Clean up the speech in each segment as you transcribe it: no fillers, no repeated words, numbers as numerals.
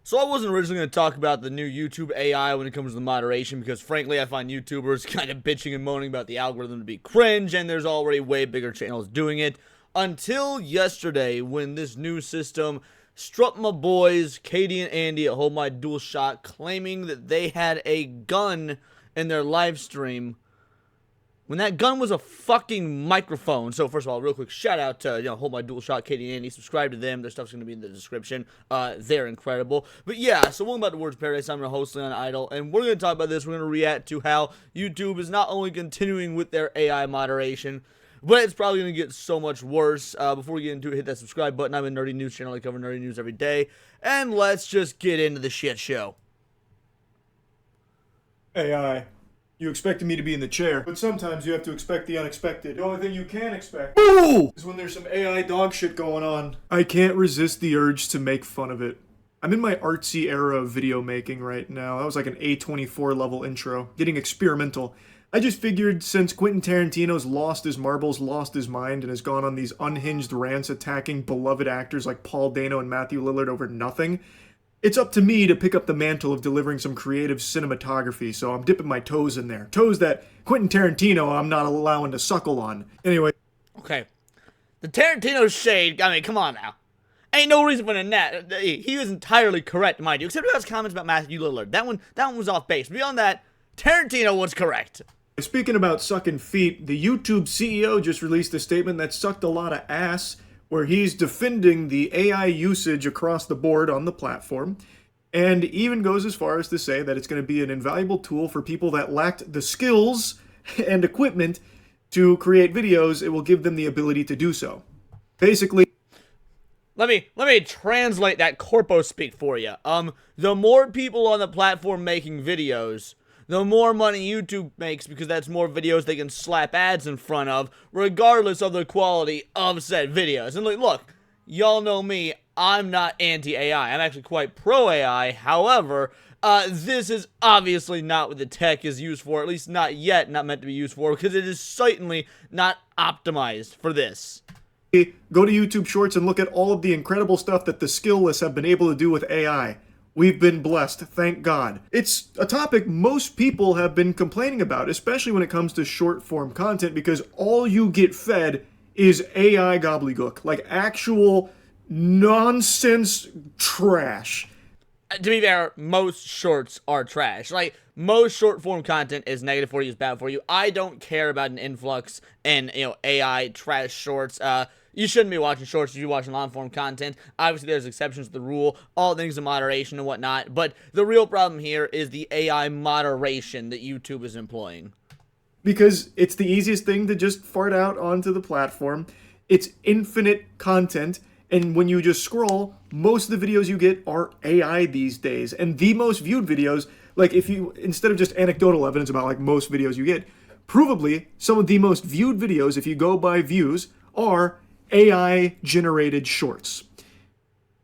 So I wasn't originally going to talk about the new YouTube AI when it comes to the moderation because frankly I find YouTubers kind of bitching and moaning about the algorithm to be cringe and there's already way bigger channels doing it. Until yesterday when this new system struck my boys Katie and Andy at Hold My Dual Shot claiming that they had a gun in their live stream when that gun was a fucking microphone. So first of all, real quick shout out to Hold My Dual Shot, Katie and Andy. Subscribe to them. Their stuff's gonna be in the description. They're incredible. But yeah, so welcome back to Words Paradise. I'm your host Leon Idol, and we're gonna talk about this. We're gonna react to how YouTube is not only continuing with their AI moderation, but it's probably gonna get so much worse. Before we get into it, hit that subscribe button. I'm a nerdy news channel. I cover nerdy news every day, and let's just get into the shit show. AI. You expected me to be in the chair, but sometimes you have to expect the unexpected. The only thing you can expect is when there's some AI dog shit going on. I can't resist the urge to make fun of it. I'm in my artsy era of video making right now. That was like an A24 level intro, getting experimental. I just figured since Quentin Tarantino's lost his marbles, lost his mind, and has gone on these unhinged rants attacking beloved actors like Paul Dano and Matthew Lillard over nothing, it's up to me to pick up the mantle of delivering some creative cinematography, so I'm dipping my toes in there. Toes that Quentin Tarantino I'm not allowing to suckle on. Anyway. Okay. The Tarantino shade, I mean, come on now. Ain't no reason for that. He was entirely correct, mind you, except for those comments about Matthew Lillard. That one was off base. Beyond that, Tarantino was correct. Speaking about sucking feet, the YouTube CEO just released a statement that sucked a lot of ass, where he's defending the AI usage across the board on the platform, and even goes as far as to say that it's going to be an invaluable tool for people that lacked the skills and equipment to create videos. It will give them the ability to do so. Basically, let me translate that corpo speak for you. The more people on the platform making videos, the more money YouTube makes because that's more videos they can slap ads in front of, regardless of the quality of said videos. And look, y'all know me, I'm not anti-AI. I'm actually quite pro-AI. However, this is obviously not what the tech is used for, at least not yet, not meant to be used for, because it is certainly not optimized for this. Go to YouTube Shorts and look at all of the incredible stuff that the skillless have been able to do with AI. We've been blessed, thank God. It's a topic most people have been complaining about, especially when it comes to short-form content, because all you get fed is AI gobbledygook, like actual nonsense trash. To be fair, most shorts are trash. Like, most short-form content is negative for you, is bad for you. I don't care about an influx in, AI trash shorts. You shouldn't be watching shorts if you're watching long-form content. Obviously, there's exceptions to the rule, all things in moderation and whatnot, but the real problem here is the AI moderation that YouTube is employing. Because it's the easiest thing to just fart out onto the platform. It's infinite content, and when you just scroll, most of the videos you get are AI these days. And the most viewed videos, like if you, instead of just anecdotal evidence about like most videos you get, provably some of the most viewed videos, if you go by views, are AI-generated shorts.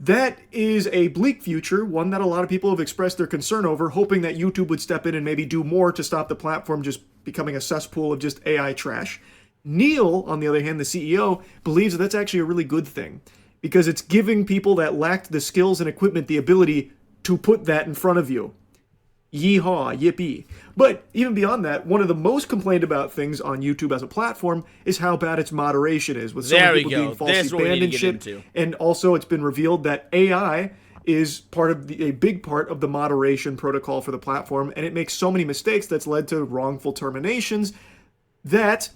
That is a bleak future, one that a lot of people have expressed their concern over, hoping that YouTube would step in and maybe do more to stop the platform just becoming a cesspool of just AI trash. Neil, on the other hand, the CEO, believes that that's actually a really good thing, because it's giving people that lacked the skills and equipment the ability to put that in front of you. Yeehaw, yippee. But even beyond that, one of the most complained about things on YouTube as a platform is how bad its moderation is, with so many people being falsely banned and shit. And also it's been revealed that AI is part of a big part of the moderation protocol for the platform, and it makes so many mistakes that's led to wrongful terminations that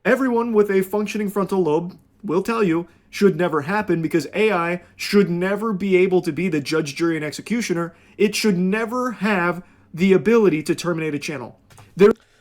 everyone with a functioning frontal lobe will tell you should never happen, because AI should never be able to be the judge, jury, and executioner. It should never have the ability to terminate a channel.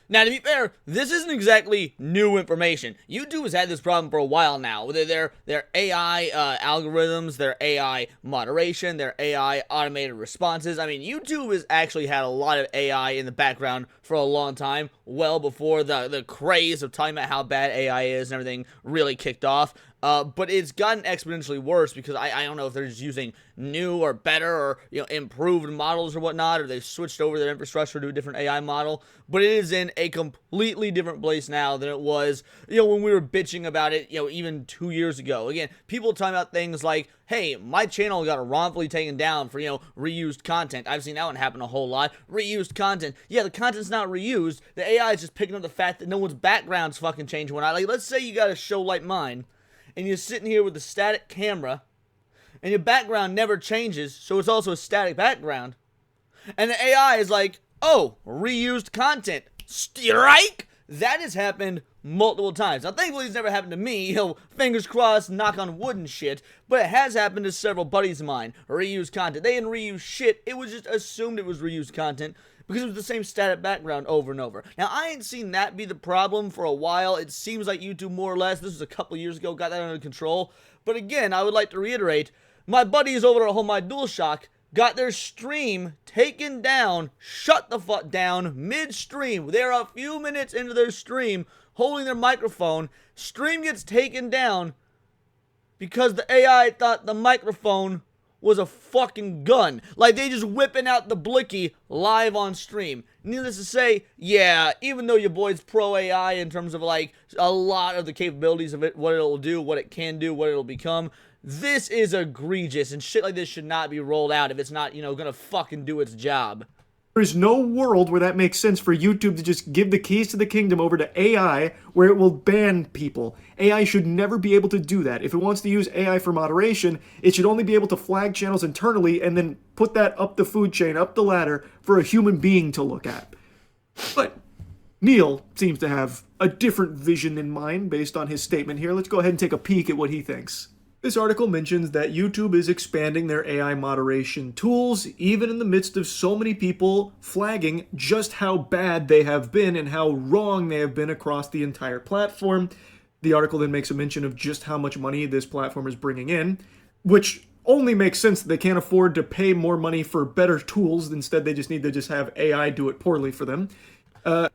Now, to be fair, this isn't exactly new information. YouTube has had this problem for a while now. With their AI algorithms, their AI moderation, their AI automated responses. I mean, YouTube has actually had a lot of AI in the background for a long time, well before the craze of talking about how bad AI is and everything really kicked off. But it's gotten exponentially worse because I don't know if they're just using new or better or improved models or whatnot, or they've switched over their infrastructure to a different AI model. But it is in a completely different place now than it was when we were bitching about it even 2 years ago. Again, people talking about things like, hey, my channel got wrongfully taken down for reused content. I've seen that one happen a whole lot. Reused content. Yeah, the content's not reused. The AI is just picking up the fact that no one's background's fucking changing whatnot. Like, let's say you got a show like mine, and you're sitting here with a static camera, and your background never changes, so it's also a static background. And the AI is like, oh, reused content. Strike? That has happened multiple times. Now, thankfully, it's never happened to me. Fingers crossed, knock on wood and shit. But it has happened to several buddies of mine. Reused content. They didn't reuse shit. It was just assumed it was reused content because it was the same static background over and over. Now, I ain't seen that be the problem for a while. It seems like YouTube, more or less, this was a couple years ago, got that under control. But again, I would like to reiterate, my buddies over at Home My DualShock got their stream taken down, shut the fuck down, mid-stream. They're a few minutes into their stream, holding their microphone. Stream gets taken down because the AI thought the microphone was a fucking gun. Like, they just whipping out the blicky live on stream. Needless to say, yeah, even though your boy's pro AI in terms of, like, a lot of the capabilities of it, what it'll do, what it can do, what it'll become, this is egregious, and shit like this should not be rolled out if it's not, gonna fucking do its job. There's no world where that makes sense for YouTube to just give the keys to the kingdom over to AI where it will ban people. AI should never be able to do that. If it wants to use AI for moderation, it should only be able to flag channels internally and then put that up the food chain, up the ladder, for a human being to look at. But Neil seems to have a different vision in mind based on his statement here. Let's go ahead and take a peek at what he thinks. This article mentions that YouTube is expanding their AI moderation tools, even in the midst of so many people flagging just how bad they have been and how wrong they have been across the entire platform. The article then makes a mention of just how much money this platform is bringing in, which only makes sense that they can't afford to pay more money for better tools. Instead, they just need to just have AI do it poorly for them. To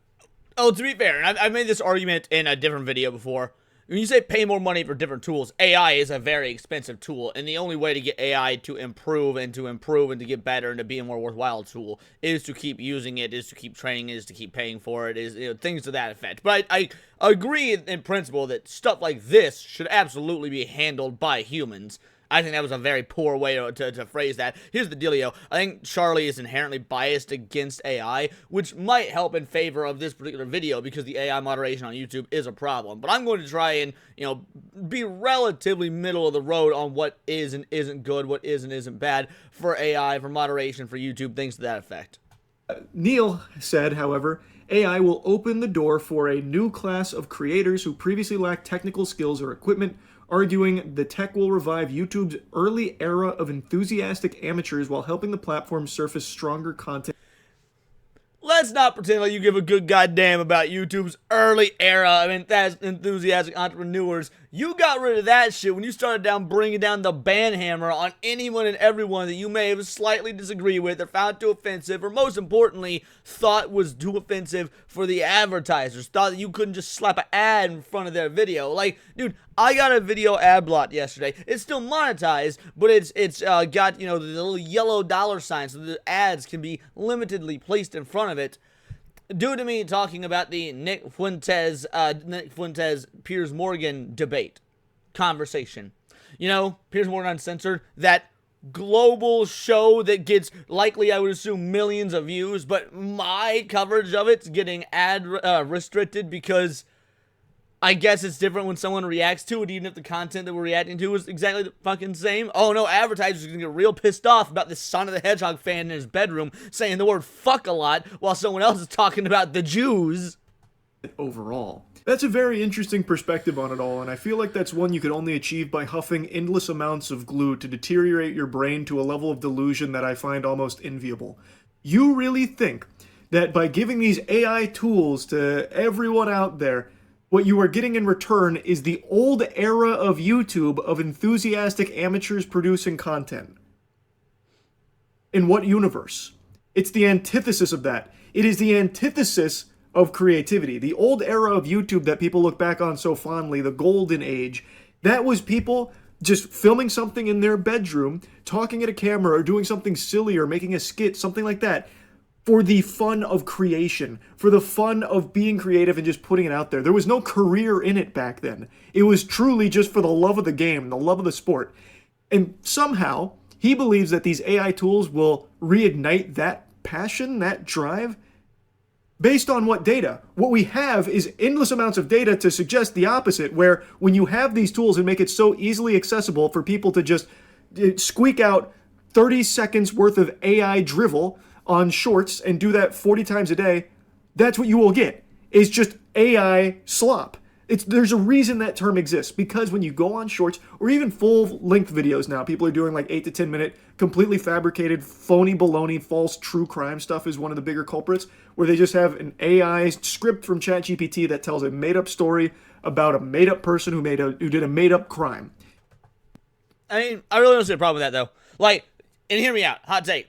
be fair, and I've made this argument in a different video before. When you say pay more money for different tools, AI is a very expensive tool, and the only way to get AI to improve and to get better and to be a more worthwhile tool is to keep using it, is to keep training it, is to keep paying for it, is things to that effect. But I agree in principle that stuff like this should absolutely be handled by humans. I think that was a very poor way to phrase that. Here's the dealio. I think Charlie is inherently biased against AI, which might help in favor of this particular video because the AI moderation on YouTube is a problem. But I'm going to try and, be relatively middle of the road on what is and isn't good, what is and isn't bad for AI, for moderation, for YouTube, things to that effect. Neil said, however, AI will open the door for a new class of creators who previously lacked technical skills or equipment, arguing the tech will revive YouTube's early era of enthusiastic amateurs while helping the platform surface stronger content. Let's not pretend like you give a good goddamn about YouTube's early era of enthusiastic entrepreneurs. You got rid of that shit when you started bringing down the ban hammer on anyone and everyone that you may have slightly disagreed with or found too offensive, or most importantly, thought was too offensive for the advertisers. Thought that you couldn't just slap an ad in front of their video. Like, dude, I got a video ad block yesterday. It's still monetized, but it's got, the little yellow dollar sign so the ads can be limitedly placed in front of it. Due to me talking about the Nick Fuentes, Piers Morgan debate, conversation. Piers Morgan Uncensored, that global show that gets likely, I would assume, millions of views, but my coverage of it's getting ad restricted because I guess it's different when someone reacts to it, even if the content that we're reacting to is exactly the fucking same. Oh no, advertisers are gonna get real pissed off about this Sonic the Hedgehog fan in his bedroom saying the word fuck a lot while someone else is talking about the Jews. Overall. That's a very interesting perspective on it all, and I feel like that's one you could only achieve by huffing endless amounts of glue to deteriorate your brain to a level of delusion that I find almost enviable. You really think that by giving these AI tools to everyone out there, what you are getting in return is the old era of YouTube of enthusiastic amateurs producing content? In what universe? It's the antithesis of that. It is the antithesis of creativity. The old era of YouTube that people look back on so fondly, the golden age, That was people just filming something in their bedroom, talking at a camera, or doing something silly, or making a skit, something like that, for the fun of creation, for the fun of being creative and just putting it out there. There was no career in it back then. It was truly just for the love of the game, the love of the sport. And somehow, he believes that these AI tools will reignite that passion, that drive. Based on what data? What we have is endless amounts of data to suggest the opposite, where when you have these tools and make it so easily accessible for people to just squeak out 30 seconds worth of AI drivel on shorts and do that 40 times a day, that's what you will get. It's just AI slop. There's a reason that term exists, because when you go on shorts or even full-length videos now, people are doing like 8 to 10 minute, completely fabricated, phony baloney, false true crime stuff is one of the bigger culprits, where they just have an AI script from ChatGPT that tells a made-up story about a made-up person who did a made-up crime. I mean, I really don't see a problem with that, though. Like, and hear me out, hot take.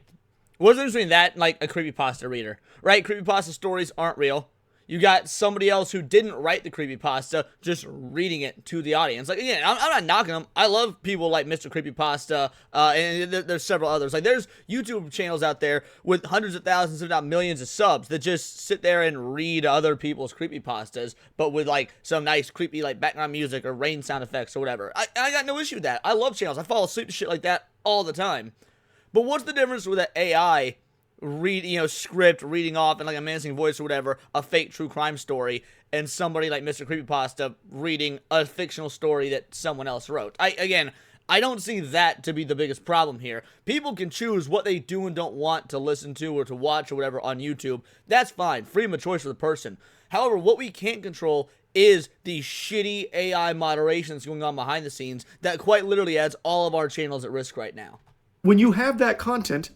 What's the difference between that and, like, a creepypasta reader, right? Creepypasta stories aren't real. You got somebody else who didn't write the creepypasta just reading it to the audience. Like, again, I'm not knocking them. I love people like Mr. Creepypasta, and there's several others. Like, there's YouTube channels out there with hundreds of thousands, if not millions of subs that just sit there and read other people's creepypastas, but with, like, some nice creepy, like, background music or rain sound effects or whatever. I got no issue with that. I love channels. I fall asleep to shit like that all the time. But what's the difference with that AI script reading off in like a menacing voice or whatever, a fake true crime story, and somebody like Mr. Creepypasta reading a fictional story that someone else wrote? I don't see that to be the biggest problem here. People can choose what they do and don't want to listen to or to watch or whatever on YouTube. That's fine. Freedom of choice for the person. However, what we can't control is the shitty AI moderation that's going on behind the scenes that quite literally has all of our channels at risk right now. When you have that content,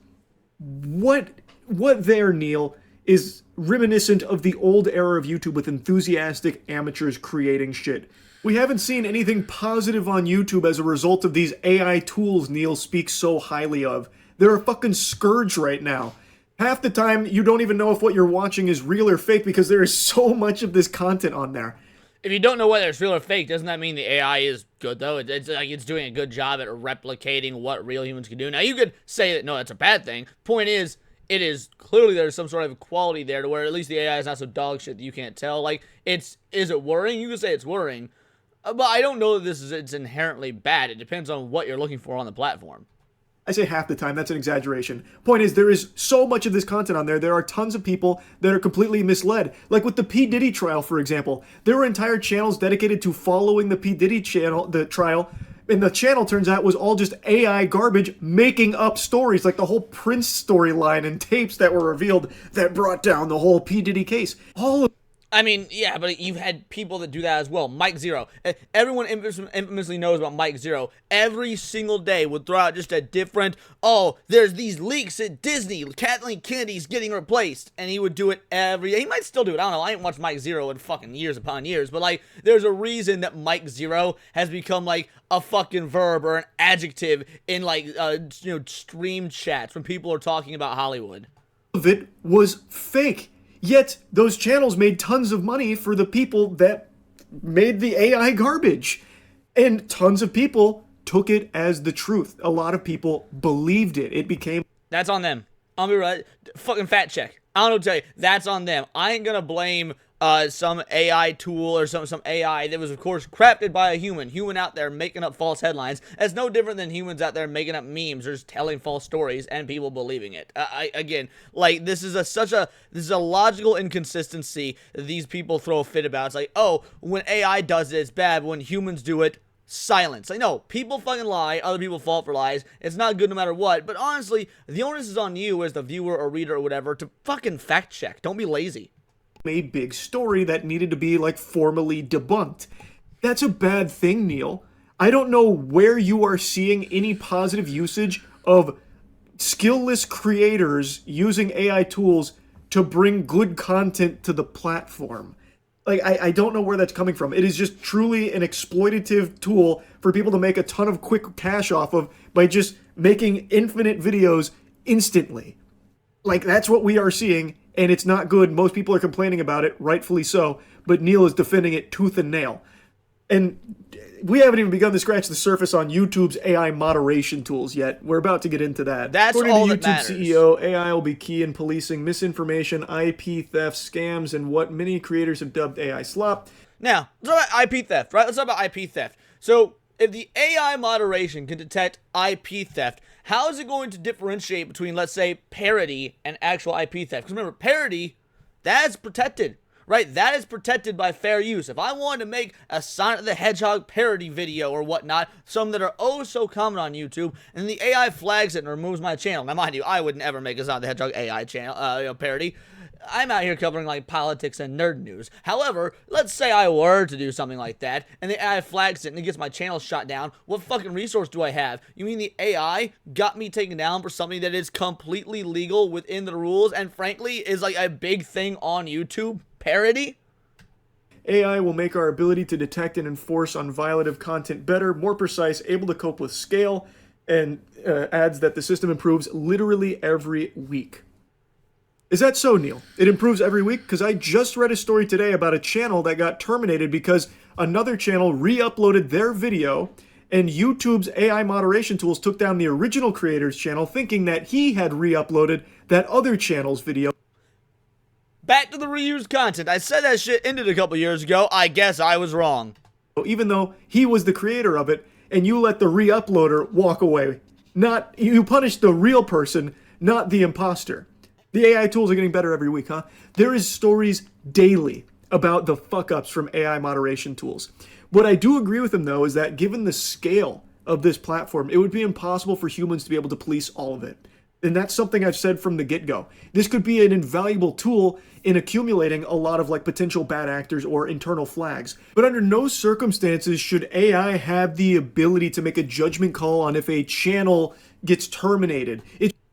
what there, Neil, is reminiscent of the old era of YouTube with enthusiastic amateurs creating shit. We haven't seen anything positive on YouTube as a result of these AI tools Neil speaks so highly of. They're a fucking scourge right now. Half the time, you don't even know if what you're watching is real or fake because there is so much of this content on there. If you don't know whether it's real or fake, doesn't that mean the AI is good, though? It's like it's doing a good job at replicating what real humans can do. Now, you could say that, no, that's a bad thing. Point is, it is clearly there's some sort of quality there to where at least the AI is not so dog shit that you can't tell. Like, is it worrying? You could say it's worrying. But I don't know that it's inherently bad. It depends on what you're looking for on the platform. I say half the time, that's an exaggeration. Point is, there is so much of this content on there. There are tons of people that are completely misled. Like with the P. Diddy trial, for example. There were entire channels dedicated to following the P. Diddy trial, and the channel, turns out, was all just AI garbage, making up stories, like the whole Prince storyline and tapes that were revealed that brought down the whole P. Diddy case. I mean, yeah, but you've had people that do that as well. Mike Zero. Everyone infamously knows about Mike Zero. Every single day would throw out just a different, there's these leaks at Disney. Kathleen Kennedy's getting replaced. And he would do it every day. He might still do it. I don't know. I ain't watched Mike Zero in fucking years upon years. But, like, there's a reason that Mike Zero has become, like, a fucking verb or an adjective in, like, stream chats when people are talking about Hollywood. Of it was fake. Yet, those channels made tons of money for the people that made the AI garbage. And tons of people took it as the truth. A lot of people believed it. It became... That's on them. I'll be right. Fucking fact check. I don't know what to tell you. That's on them. I ain't gonna blame some AI tool or some AI that was, of course, crafted by a human out there making up false headlines. That's no different than humans out there making up memes or just telling false stories and people believing it. Again, like, this is a logical inconsistency that these people throw a fit about. It's like, when AI does it, it's bad, but when humans do it, silence. Like, no, people fucking lie, other people fall for lies. It's not good no matter what, but honestly, the onus is on you as the viewer or reader or whatever to fucking fact check. Don't be lazy. A big story that needed to be, like, formally debunked. That's a bad thing, Neil. I don't know where you are seeing any positive usage of skillless creators using AI tools to bring good content to the platform. Like, I don't know where that's coming from. It is just truly an exploitative tool for people to make a ton of quick cash off of by just making infinite videos instantly. Like, that's what we are seeing, and it's not good. Most people are complaining about it, rightfully so, but Neil is defending it tooth and nail. And we haven't even begun to scratch the surface on YouTube's AI moderation tools yet. We're about to get into that. That's According all to that YouTube matters. CEO, AI will be key in policing misinformation, IP theft, scams, and what many creators have dubbed AI slop. Now, let's talk about IP theft, right? Let's talk about IP theft. So, if the AI moderation can detect IP theft, how is it going to differentiate between, let's say, parody and actual IP theft? Because remember, parody, that's protected, right? That is protected by fair use. If I wanted to make a Sonic the Hedgehog parody video or whatnot, some that are oh so common on YouTube, and the AI flags it and removes my channel. Now, mind you, I would never make a Sonic the Hedgehog AI channel, parody. I'm out here covering like politics and nerd news. However, let's say I were to do something like that, and the AI flags it and it gets my channel shut down. What fucking resource do I have? You mean the AI got me taken down for something that is completely legal within the rules, and frankly is like a big thing on YouTube? Parody? AI will make our ability to detect and enforce on violative content better, more precise, able to cope with scale, and adds that the system improves literally every week. Is that so, Neil? It improves every week? Because I just read a story today about a channel that got terminated because another channel re-uploaded their video, and YouTube's AI moderation tools took down the original creator's channel thinking that he had re-uploaded that other channel's video. Back to the reused content. I said that shit ended a couple years ago. I guess I was wrong. Even though he was the creator of it, and you let the re-uploader walk away. You punish the real person, not the imposter. The AI tools are getting better every week, huh? There is stories daily about the fuck-ups from AI moderation tools. What I do agree with him, though, is that given the scale of this platform, it would be impossible for humans to be able to police all of it. And that's something I've said from the get-go. This could be an invaluable tool in accumulating a lot of like potential bad actors or internal flags. But under no circumstances should AI have the ability to make a judgment call on if a channel gets terminated.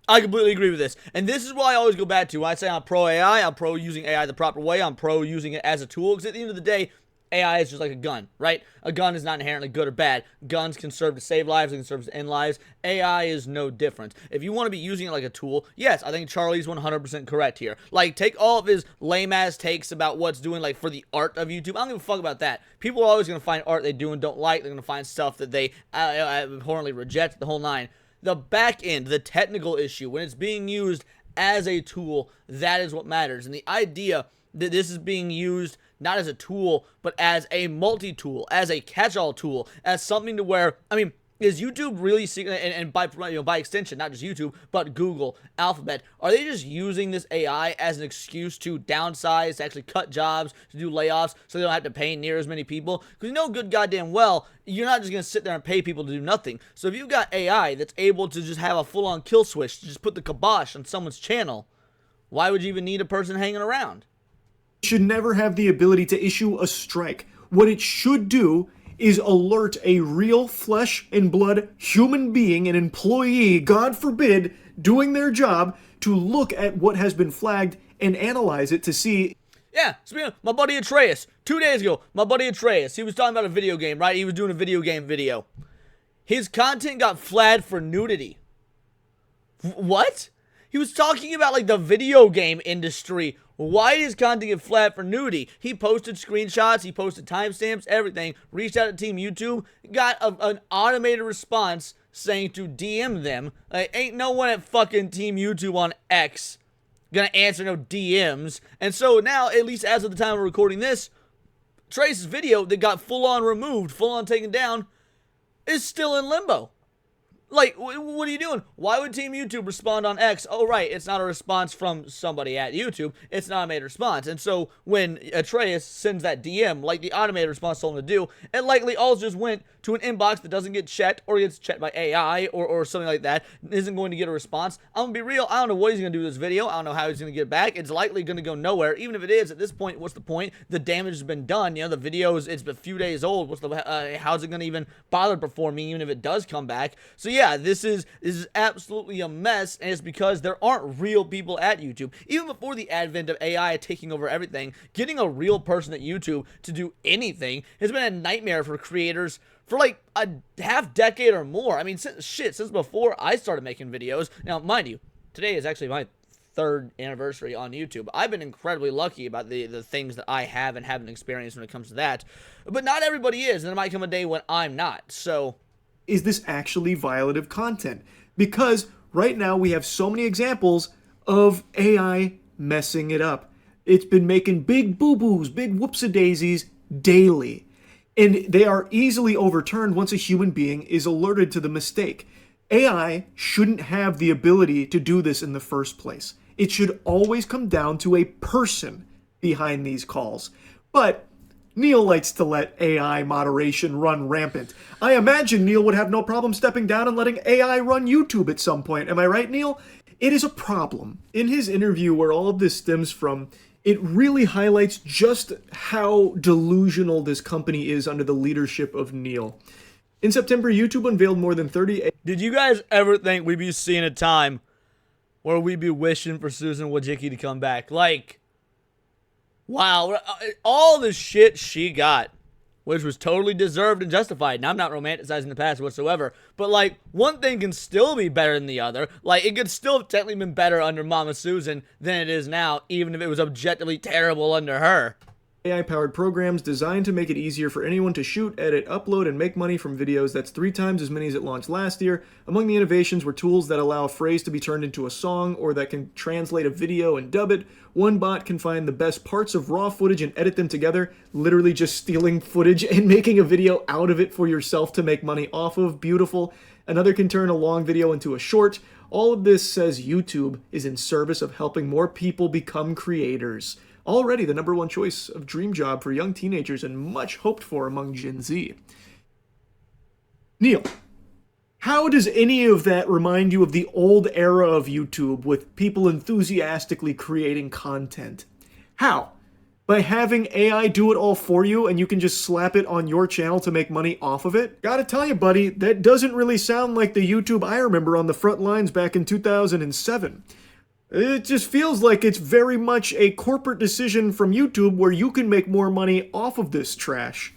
I completely agree with this. And this is why I always go back to when I say I'm pro AI, I'm pro using AI the proper way, I'm pro using it as a tool. Because at the end of the day, AI is just like a gun, right? A gun is not inherently good or bad. Guns can serve to save lives, they can serve to end lives. AI is no different. If you want to be using it like a tool, yes, I think Charlie's 100% correct here. Like, take all of his lame-ass takes about what's doing, like, for the art of YouTube. I don't give a fuck about that. People are always going to find art they do and don't like. They're going to find stuff that they abhorrently reject, the whole nine. The back end, the technical issue, when it's being used as a tool, that is what matters. And the idea that this is being used not as a tool, but as a multi-tool, as a catch-all tool, as something to where, I mean, is YouTube really seeking, and by extension, not just YouTube, but Google, Alphabet, are they just using this AI as an excuse to downsize, to actually cut jobs, to do layoffs, so they don't have to pay near as many people? Because you know good goddamn well, you're not just going to sit there and pay people to do nothing. So if you've got AI that's able to just have a full-on kill switch, to just put the kibosh on someone's channel, why would you even need a person hanging around? It should never have the ability to issue a strike. What it should do is alert a real flesh and blood human being, an employee, God forbid, doing their job to look at what has been flagged and analyze it to see. Yeah, speaking of my buddy Atreus, 2 days ago, my buddy Atreus, he was talking about a video game, right? He was doing a video game video. His content got flagged for nudity. What? He was talking about like the video game industry. Why does content get flagged for nudity? He posted screenshots, he posted timestamps, everything, reached out to Team YouTube, got an automated response saying to DM them. Like, ain't no one at fucking Team YouTube on X gonna answer no DMs. And so now, at least as of the time of recording this, Trace's video that got full on removed, full on taken down, is still in limbo. Like, what are you doing? Why would Team YouTube respond on X? Oh, right, it's not a response from somebody at YouTube. It's an automated response. And so when Atreus sends that DM, like the automated response told him to do, it likely all just went to an inbox that doesn't get checked or gets checked by AI or something like that, isn't going to get a response. I'm going to be real. I don't know what he's going to do with this video. I don't know how he's going to get it back. It's likely going to go nowhere. Even if it is, at this point, what's the point? The damage has been done. You know, the video it's a few days old. How's it going to even bother performing even if it does come back? So yeah, this is absolutely a mess, and it's because there aren't real people at YouTube. Even before the advent of AI taking over everything, getting a real person at YouTube to do anything has been a nightmare for creators for like a half decade or more. I mean, since before I started making videos. Now, mind you, today is actually my 3rd anniversary on YouTube. I've been incredibly lucky about the things that I have and haven't experienced when it comes to that. But not everybody is, and there might come a day when I'm not. So, is this actually violative content? Because right now we have so many examples of AI messing it up. It's been making big boo-boos, big whoops-a-daisies daily. And they are easily overturned once a human being is alerted to the mistake. AI shouldn't have the ability to do this in the first place. It should always come down to a person behind these calls. But Neil likes to let AI moderation run rampant. I imagine Neil would have no problem stepping down and letting AI run YouTube at some point. Am I right, Neil? It is a problem. In his interview, where all of this stems from, it really highlights just how delusional this company is under the leadership of Neil. In September, YouTube unveiled more than 30... Did you guys ever think we'd be seeing a time where we'd be wishing for Susan Wojcicki to come back? Like, wow, all the shit she got, which was totally deserved and justified. And I'm not romanticizing the past whatsoever. But, like, one thing can still be better than the other. Like, it could still have technically been better under Mama Susan than it is now, even if it was objectively terrible under her. AI-powered programs designed to make it easier for anyone to shoot, edit, upload, and make money from videos. That's 3 times as many as it launched last year. Among the innovations were tools that allow a phrase to be turned into a song, or that can translate a video and dub it. One bot can find the best parts of raw footage and edit them together, literally just stealing footage and making a video out of it for yourself to make money off of. Beautiful. Another can turn a long video into a short. All of this says YouTube is in service of helping more people become creators. Already the #1 choice of dream job for young teenagers and much hoped for among Gen Z. Neil, how does any of that remind you of the old era of YouTube with people enthusiastically creating content? How? By having AI do it all for you and you can just slap it on your channel to make money off of it? Gotta tell you, buddy, that doesn't really sound like the YouTube I remember on the front lines back in 2007. It just feels like it's very much a corporate decision from YouTube where you can make more money off of this trash.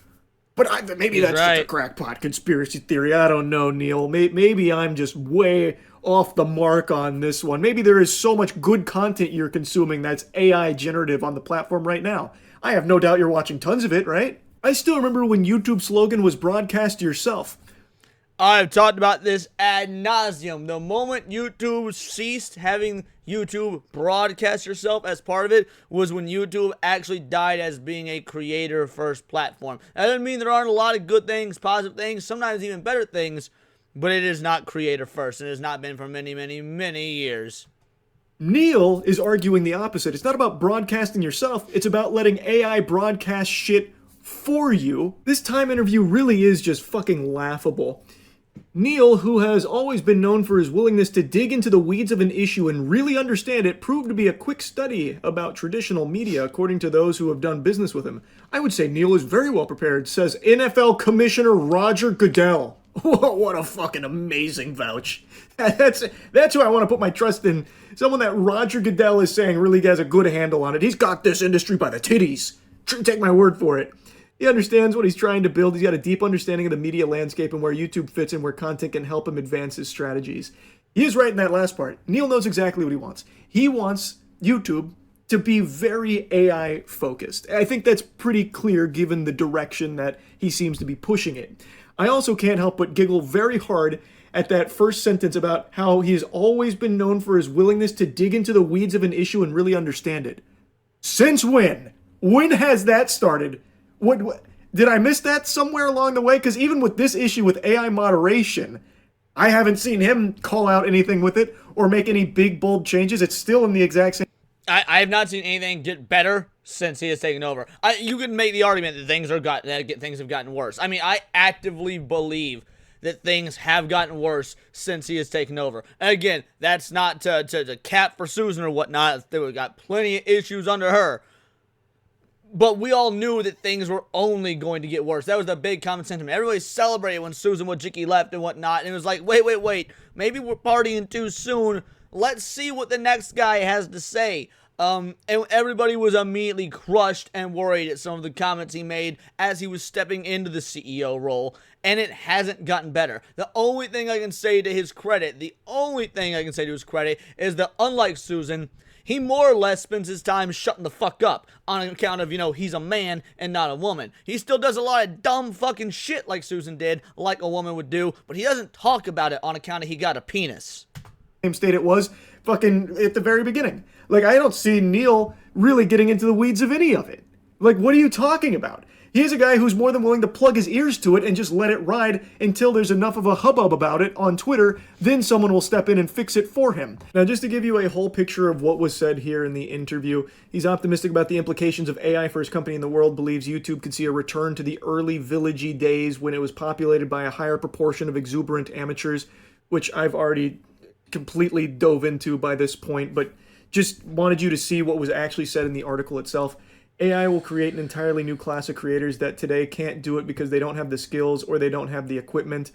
But maybe that's just a crackpot conspiracy theory. I don't know, Neil. Maybe I'm just way off the mark on this one. Maybe there is so much good content you're consuming that's AI generative on the platform right now. I have no doubt you're watching tons of it, right? I still remember when YouTube's slogan was broadcast yourself. I've talked about this ad nauseum. The moment YouTube ceased having YouTube broadcast yourself as part of it was when YouTube actually died as being a creator-first platform. That doesn't mean there aren't a lot of good things, positive things, sometimes even better things, but it is not creator-first, and it has not been for many, many, many years. Neil is arguing the opposite. It's not about broadcasting yourself, it's about letting AI broadcast shit for you. This Time interview really is just fucking laughable. Neil, who has always been known for his willingness to dig into the weeds of an issue and really understand it, proved to be a quick study about traditional media, according to those who have done business with him. I would say Neil is very well prepared, says NFL Commissioner Roger Goodell. What a fucking amazing vouch. That's who I want to put my trust in. Someone that Roger Goodell is saying really has a good handle on it. He's got this industry by the titties. Take my word for it. He understands what he's trying to build. He's got a deep understanding of the media landscape and where YouTube fits and where content can help him advance his strategies. He is right in that last part. Neil knows exactly what he wants. He wants YouTube to be very AI focused. I think that's pretty clear given the direction that he seems to be pushing it. I also can't help but giggle very hard at that first sentence about how he has always been known for his willingness to dig into the weeds of an issue and really understand it. Since when? When has that started? What did I miss that somewhere along the way? Because even with this issue with AI moderation, I haven't seen him call out anything with it or make any big, bold changes. It's still in the exact same... I have not seen anything get better since he has taken over. You can make the argument that things have gotten worse. I mean, I actively believe that things have gotten worse since he has taken over. And again, that's not to cap for Susan or whatnot. We've got plenty of issues under her. But we all knew that things were only going to get worse. That was the big common sentiment. Everybody celebrated when Susan Wojcicki left and whatnot. And it was like, wait. Maybe we're partying too soon. Let's see what the next guy has to say. And everybody was immediately crushed and worried at some of the comments he made as he was stepping into the CEO role, and it hasn't gotten better. The only thing I can say to his credit, is that unlike Susan, he more or less spends his time shutting the fuck up on account of, he's a man and not a woman. He still does a lot of dumb fucking shit like Susan did, like a woman would do, but he doesn't talk about it on account of he got a penis. Same state it was fucking at the very beginning. Like, I don't see Neil really getting into the weeds of any of it. Like, what are you talking about? He's a guy who's more than willing to plug his ears to it and just let it ride until there's enough of a hubbub about it on Twitter, then someone will step in and fix it for him. Now, just to give you a whole picture of what was said here in the interview, he's optimistic about the implications of AI for his company in the world, believes YouTube could see a return to the early villagey days when it was populated by a higher proportion of exuberant amateurs, which I've already completely dove into by this point, but just wanted you to see what was actually said in the article itself. AI will create an entirely new class of creators that today can't do it because they don't have the skills or they don't have the equipment.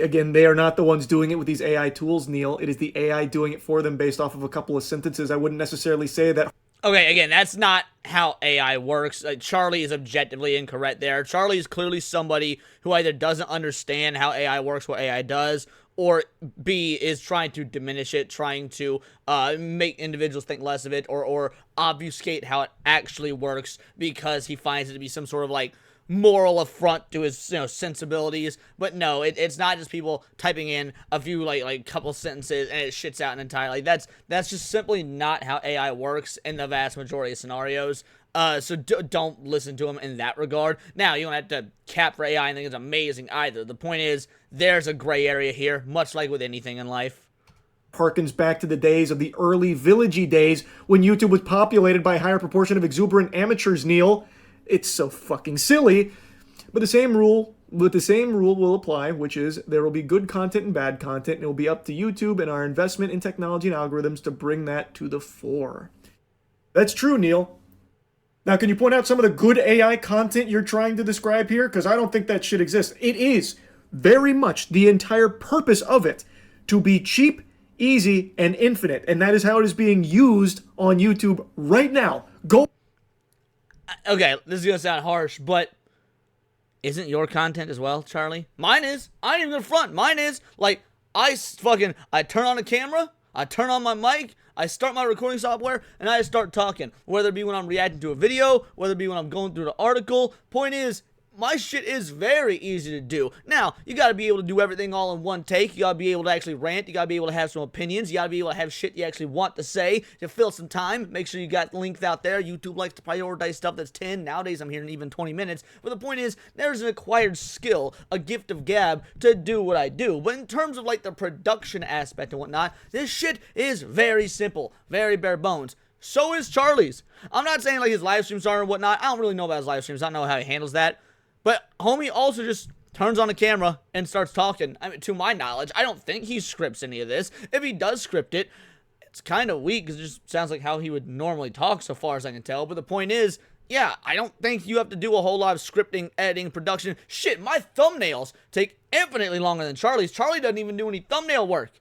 Again, they are not the ones doing it with these AI tools, Neil. It is the AI doing it for them based off of a couple of sentences. I wouldn't necessarily say that. Okay, again, that's not how AI works. Charlie is objectively incorrect there. Charlie is clearly somebody who either doesn't understand how AI works, what AI does, or B, is trying to diminish it, trying to make individuals think less of it, or obfuscate how it actually works because he finds it to be some sort of, like, moral affront to his, sensibilities. But no, it's not just people typing in a few, like couple sentences and it shits out entirely. That's just simply not how AI works in the vast majority of scenarios. So don't listen to him in that regard. Now, you don't have to cap for AI and think it's amazing either. The point is, there's a gray area here, much like with anything in life. Harkens back to the days of the early villagey days when YouTube was populated by a higher proportion of exuberant amateurs, Neil. It's so fucking silly. But the same rule will apply, which is there will be good content and bad content, and it will be up to YouTube and our investment in technology and algorithms to bring that to the fore. That's true, Neil. Now, can you point out some of the good AI content you're trying to describe here? Because I don't think that shit exists. It is very much the entire purpose of it to be cheap, easy, and infinite. And that is how it is being used on YouTube right now. Go. Okay, this is going to sound harsh, but isn't your content as well, Charlie? Mine is. I ain't even gonna front. Mine is. Like, I turn on a camera, I turn on my mic, I start my recording software, and I start talking. Whether it be when I'm reacting to a video, whether it be when I'm going through the article. Point is, my shit is very easy to do. Now, you gotta be able to do everything all in one take. You gotta be able to actually rant. You gotta be able to have some opinions. You gotta be able to have shit you actually want to say to fill some time. Make sure you got links out there. YouTube likes to prioritize stuff that's 10. Nowadays, I'm hearing even 20 minutes. But the point is, there's an acquired skill, a gift of gab to do what I do. But in terms of, like, the production aspect and whatnot, this shit is very simple, very bare bones. So is Charlie's. I'm not saying, like, his live streams are and whatnot. I don't really know about his live streams. I don't know how he handles that. But homie also just turns on a camera and starts talking. I mean, to my knowledge, I don't think he scripts any of this. If he does script it, it's kind of weak because it just sounds like how he would normally talk so far as I can tell. But the point is, yeah, I don't think you have to do a whole lot of scripting, editing, production. Shit, my thumbnails take infinitely longer than Charlie's. Charlie doesn't even do any thumbnail work.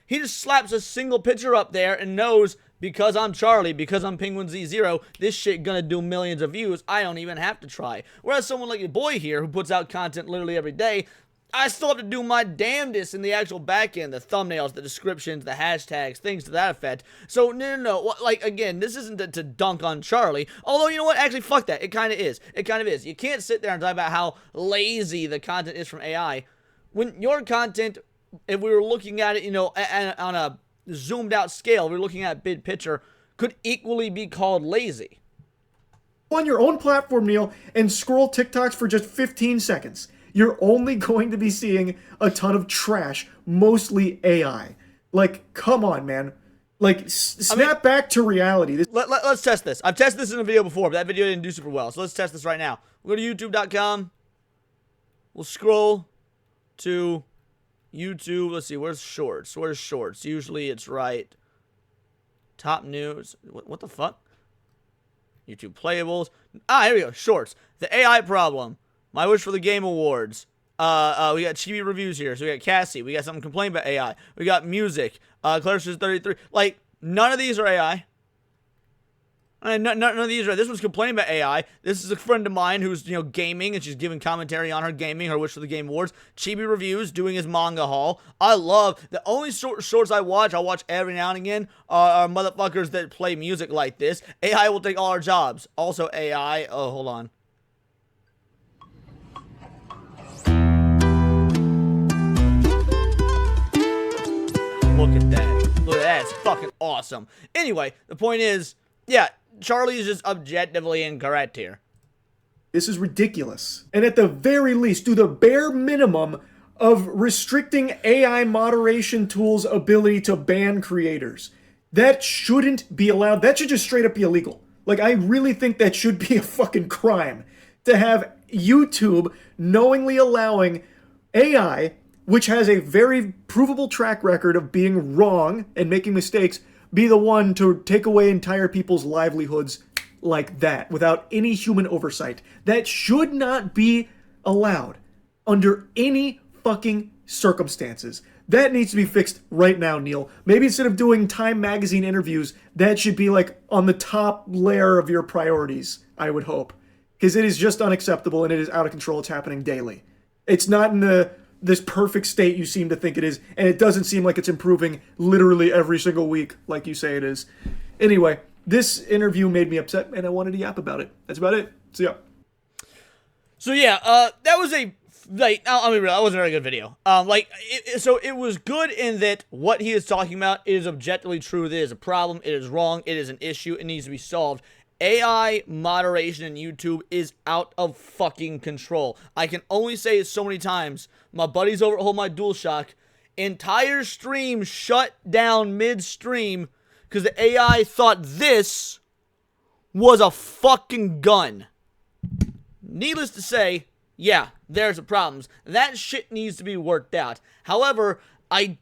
He just slaps a single picture up there and knows, because I'm Charlie, because I'm Penguin Z0, this shit gonna do millions of views. I don't even have to try. Whereas someone like your boy here, who puts out content literally every day, I still have to do my damnedest in the actual back end, the thumbnails, the descriptions, the hashtags, things to that effect. So, no. Like, again, this isn't to dunk on Charlie. Although, you know what? Actually, fuck that. It kind of is. It kind of is. You can't sit there and talk about how lazy the content is from AI. When your content, if we were looking at it, on a zoomed out scale, we're looking at big picture, could equally be called lazy. On your own platform, Neil, and scroll TikToks for just 15 seconds. You're only going to be seeing a ton of trash, mostly AI. Like, come on, man. Like, snap back to reality. Let's test this. I've tested this in a video before, but that video didn't do super well. So let's test this right now. We'll go to youtube.com. We'll scroll to YouTube. Let's see, where's shorts? Where's shorts? Usually it's right. Top news. What the fuck? YouTube playables. Here we go. Shorts. The AI problem. My wish for the Game Awards. We got chibi reviews here. So we got Cassie. We got something complain about AI. We got music. Claire says 33. Like, none of these are AI. None of these are. This one's complaining about AI. This is a friend of mine who's, gaming, and she's giving commentary on her gaming, her wish for the Game Awards. Chibi Reviews doing his manga haul. I love the only shorts I'll watch every now and again are motherfuckers that play music like this. AI will take all our jobs. Also AI. Oh, hold on. Look at that. Look at that. It's fucking awesome. Anyway, the point is, yeah, Charlie is just objectively incorrect here. This is ridiculous. And at the very least, do the bare minimum of restricting AI moderation tools' ability to ban creators. That shouldn't be allowed. That should just straight up be illegal. Like, I really think that should be a fucking crime to have YouTube knowingly allowing AI, which has a very provable track record of being wrong and making mistakes, be the one to take away entire people's livelihoods like that without any human oversight. That should not be allowed under any fucking circumstances. That needs to be fixed right now, Neil. Maybe instead of doing Time Magazine interviews, that should be like on the top layer of your priorities, I would hope. Because it is just unacceptable and it is out of control. It's happening daily. It's not in this perfect state you seem to think it is, and it doesn't seem like it's improving literally every single week like you say it is. Anyway, this interview made me upset, and I wanted to yap about it. That's about it. See ya. So yeah, that was a, like, I'll be real, that wasn't a very good video. So it was good in that what he is talking about is objectively true. It is a problem, it is wrong, it is an issue, it needs to be solved. AI moderation in YouTube is out of fucking control. I can only say it so many times. My buddies over at Hold My DualShock, entire stream shut down mid-stream because the AI thought this was a fucking gun. Needless to say, yeah, there's the problems. That shit needs to be worked out. However, I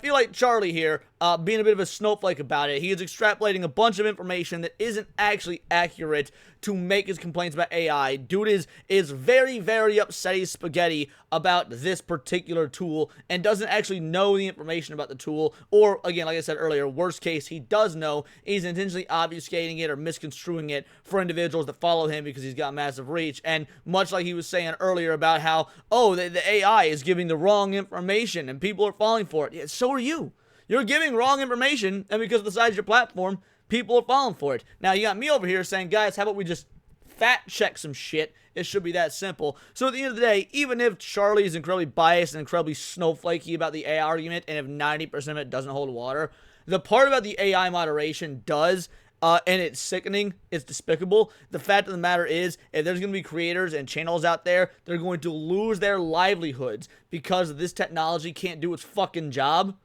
feel like Charlie here, being a bit of a snowflake about it, he is extrapolating a bunch of information that isn't actually accurate to make his complaints about AI. Dude is very, very upsetty spaghetti about this particular tool and doesn't actually know the information about the tool. Or, again, like I said earlier, worst case, he does know. He's intentionally obfuscating it or misconstruing it for individuals that follow him because he's got massive reach. And much like he was saying earlier about how, oh, the AI is giving the wrong information and people are falling for it. Yeah, so are you. You're giving wrong information, and because of the size of your platform, people are falling for it. Now, you got me over here saying, guys, how about we just fact check some shit? It should be that simple. So at the end of the day, even if Charlie is incredibly biased and incredibly snowflakey about the AI argument, and if 90% of it doesn't hold water, the part about the AI moderation does, and it's sickening, it's despicable. The fact of the matter is, if there's going to be creators and channels out there, they're going to lose their livelihoods because this technology can't do its fucking job.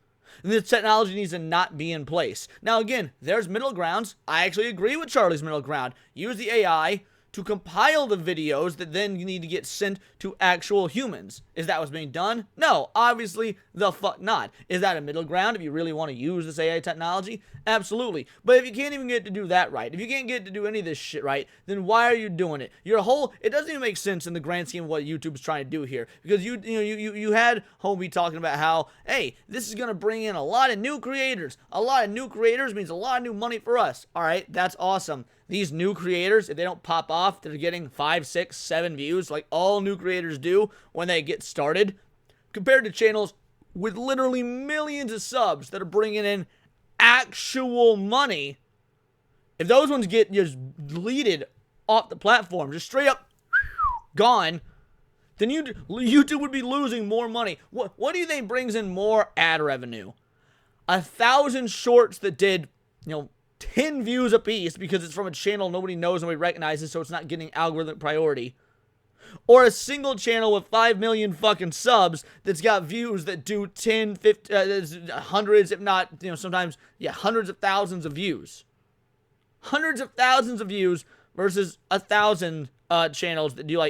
And this technology needs to not be in place. Now, again, there's middle grounds. I actually agree with Charlie's middle ground. Use the AI to compile the videos that then you need to get sent to actual humans. Is that what's being done? No, obviously the fuck not. Is that a middle ground if you really want to use this AI technology? Absolutely. But if you can't even get to do that right, if you can't get to do any of this shit right, then why are you doing it? It doesn't even make sense in the grand scheme of what YouTube's trying to do here. Because you had Homie talking about how, hey, this is going to bring in a lot of new creators. A lot of new creators means a lot of new money for us. All right, that's awesome. These new creators, if they don't pop off, they're getting 5, 6, 7 views like all new creators do when they get started, compared to channels with literally millions of subs that are bringing in actual money. If those ones get just deleted off the platform, just straight up gone, then YouTube would be losing more money. What do you think brings in more ad revenue? 1,000 shorts that did, 10 views a piece because it's from a channel nobody knows, nobody recognizes, so it's not getting algorithmic priority. Or a single channel with 5 million fucking subs that's got views that do 10, 50, hundreds, if not, sometimes, hundreds of thousands of views. Hundreds of thousands of views versus 1,000 channels that do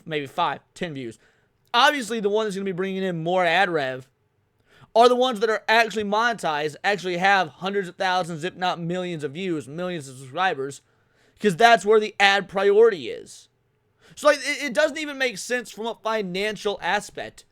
maybe 5, 10 views. Obviously, the one that's going to be bringing in more ad rev are the ones that are actually monetized, actually have hundreds of thousands, if not millions of views, millions of subscribers, because that's where the ad priority is. So it doesn't even make sense from a financial aspect.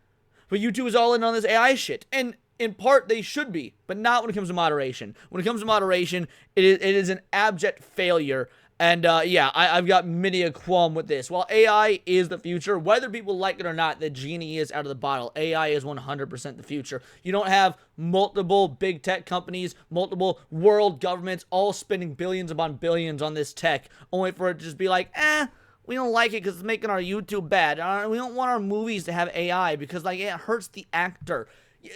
But YouTube is all in on this AI shit. And in part, they should be, but not when it comes to moderation. When it comes to moderation, it is an abject failure. And yeah, I've got many a qualm with this. While AI is the future, whether people like it or not, the genie is out of the bottle. AI is 100% the future. You don't have multiple big tech companies, multiple world governments all spending billions upon billions on this tech, only for it to just be like, we don't like it because it's making our YouTube bad. We don't want our movies to have AI because like it hurts the actor.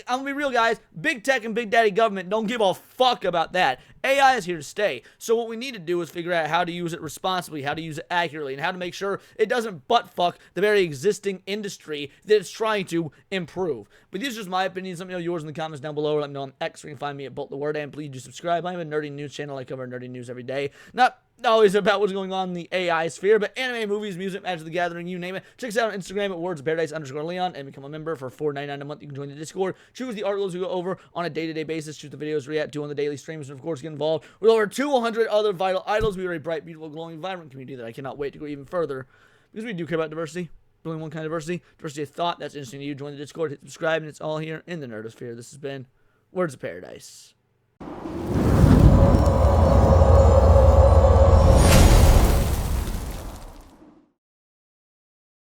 I'm gonna be real, guys. Big tech and big daddy government don't give a fuck about that. AI is here to stay. So what we need to do is figure out how to use it responsibly, how to use it accurately, and how to make sure it doesn't butt fuck the very existing industry that it's trying to improve. But these are just my opinions. Let me know yours in the comments down below. Let me know on X, where you can find me at Bolt the Word, and please do subscribe. I have a nerdy news channel. I cover nerdy news every day. Not always about what's going on in the AI sphere, but anime, movies, music, Magic the Gathering, you name it. Check us out on Instagram at wordsparadise_Leon and become a member for $4.99 a month. You can join the Discord, choose the articles we go over on a day-to-day basis, choose the videos we react to on the daily streams, and of course get involved with over 200 other vital idols. We are a bright, beautiful, glowing, vibrant community that I cannot wait to go even further because we do care about diversity. Only one kind of diversity of thought. That's interesting to you. Join the Discord, hit subscribe, and it's all here in the Nerdosphere. This has been Words of Paradise.